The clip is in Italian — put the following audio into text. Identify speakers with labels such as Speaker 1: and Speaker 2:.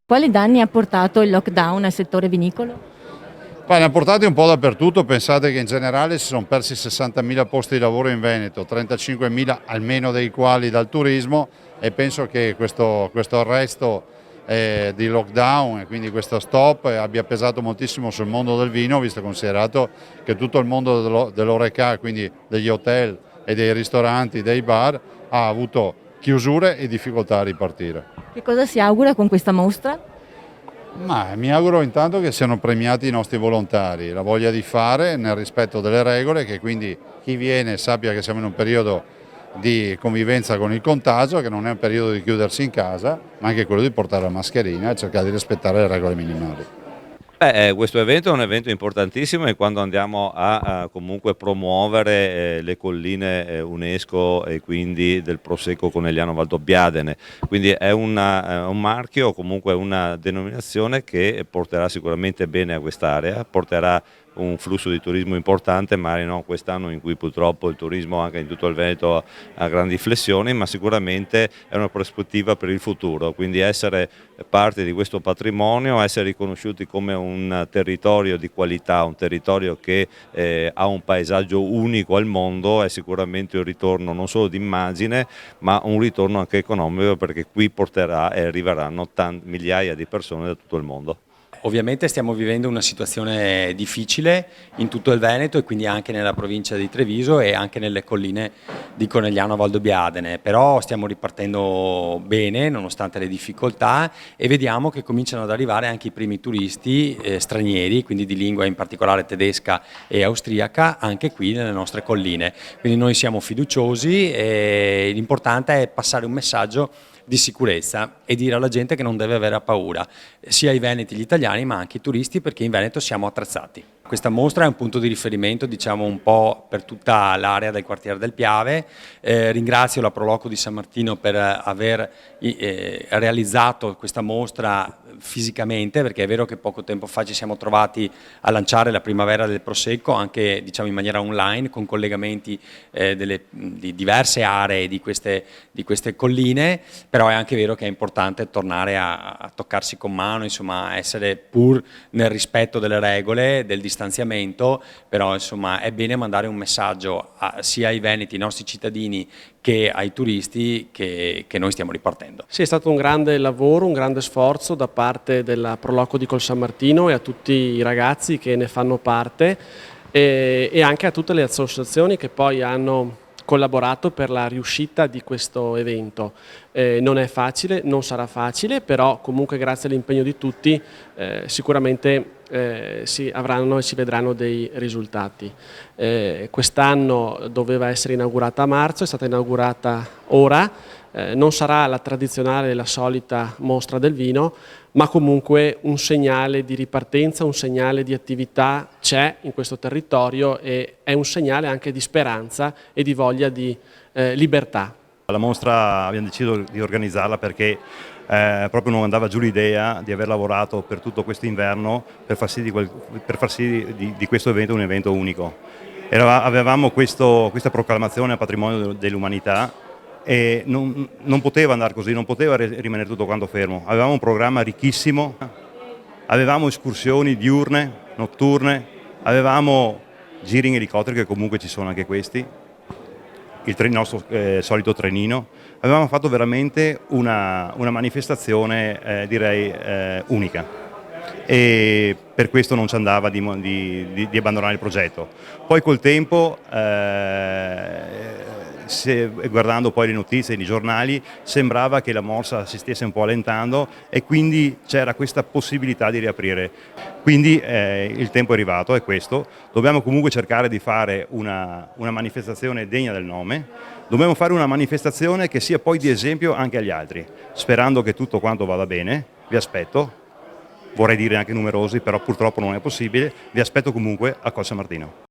Speaker 1: Quali danni ha portato il lockdown al settore vinicolo?
Speaker 2: Ma ne ha portati un po' dappertutto, pensate che in generale si sono persi 60.000 posti di lavoro in Veneto, 35.000 almeno dei quali dal turismo, e penso che questo arresto di lockdown e quindi questo stop abbia pesato moltissimo sul mondo del vino, visto e considerato che tutto il mondo dell'Horeca, quindi degli hotel e dei ristoranti, dei bar, ha avuto chiusure e difficoltà a ripartire.
Speaker 1: Che cosa si augura con questa mostra?
Speaker 2: Ma mi auguro intanto che siano premiati i nostri volontari, la voglia di fare nel rispetto delle regole, che quindi chi viene sappia che siamo in un periodo di convivenza con il contagio, che non è un periodo di chiudersi in casa, ma anche quello di portare la mascherina e cercare di rispettare le regole minimali.
Speaker 3: Questo evento è un evento importantissimo e quando andiamo a comunque promuovere le colline UNESCO e quindi del Prosecco Conegliano Valdobbiadene, quindi è un marchio o comunque una denominazione che porterà sicuramente bene a quest'area, porterà un flusso di turismo importante, magari non quest'anno in cui purtroppo il turismo anche in tutto il Veneto ha grandi flessioni, ma sicuramente è una prospettiva per il futuro, quindi essere parte di questo patrimonio, essere riconosciuti come un territorio di qualità, un territorio che ha un paesaggio unico al mondo, è sicuramente un ritorno non solo di immagine ma un ritorno anche economico, perché qui porterà e arriveranno migliaia di persone da tutto il mondo.
Speaker 4: Ovviamente stiamo vivendo una situazione difficile in tutto il Veneto e quindi anche nella provincia di Treviso e anche nelle colline di Conegliano Valdobbiadene, però stiamo ripartendo bene nonostante le difficoltà e vediamo che cominciano ad arrivare anche i primi turisti stranieri, quindi di lingua in particolare tedesca e austriaca, anche qui nelle nostre colline. Quindi noi siamo fiduciosi e l'importante è passare un messaggio di sicurezza e dire alla gente che non deve avere paura, sia i veneti, gli italiani, ma anche i turisti, perché in Veneto siamo attrezzati. Questa mostra è un punto di riferimento, diciamo, un po' per tutta l'area del quartiere del Piave. Ringrazio la Proloco di San Martino per aver realizzato questa mostra fisicamente, perché è vero che poco tempo fa ci siamo trovati a lanciare la primavera del Prosecco anche, diciamo, in maniera online, con collegamenti di diverse aree di queste colline, però è anche vero che è importante tornare a toccarsi con mano, insomma, essere pur nel rispetto delle regole, del distanziamento, però insomma è bene mandare un messaggio sia ai veneti, ai nostri cittadini, che ai turisti che noi stiamo ripartendo.
Speaker 5: Sì, è stato un grande lavoro, un grande sforzo da parte della Proloco di Col San Martino e a tutti i ragazzi che ne fanno parte e anche a tutte le associazioni che poi hanno collaborato per la riuscita di questo evento. Non è facile, non sarà facile, però comunque grazie all'impegno di tutti sicuramente si avranno e si vedranno dei risultati. Quest'anno doveva essere inaugurata a marzo, è stata inaugurata ora, non sarà la tradizionale, la solita mostra del vino, ma comunque un segnale di ripartenza, un segnale di attività c'è in questo territorio e è un segnale anche di speranza e di voglia di libertà.
Speaker 6: La mostra abbiamo deciso di organizzarla perché proprio non andava giù l'idea di aver lavorato per tutto questo inverno per far sì di questo evento un evento unico. Avevamo questa proclamazione a patrimonio dell'umanità e non poteva andare così, non poteva rimanere tutto quanto fermo. Avevamo un programma ricchissimo, avevamo escursioni diurne, notturne, avevamo giri in elicotteri, che comunque ci sono anche questi, il nostro solito trenino. Avevamo fatto veramente una manifestazione direi unica e per questo non ci andava di abbandonare il progetto. Poi col tempo, guardando poi le notizie nei giornali, sembrava che la morsa si stesse un po' allentando e quindi c'era questa possibilità di riaprire. Quindi il tempo è arrivato, è questo. Dobbiamo comunque cercare di fare una manifestazione degna del nome, dobbiamo fare una manifestazione che sia poi di esempio anche agli altri, sperando che tutto quanto vada bene. Vi aspetto, vorrei dire anche numerosi, però purtroppo non è possibile, vi aspetto comunque a Col San Martino.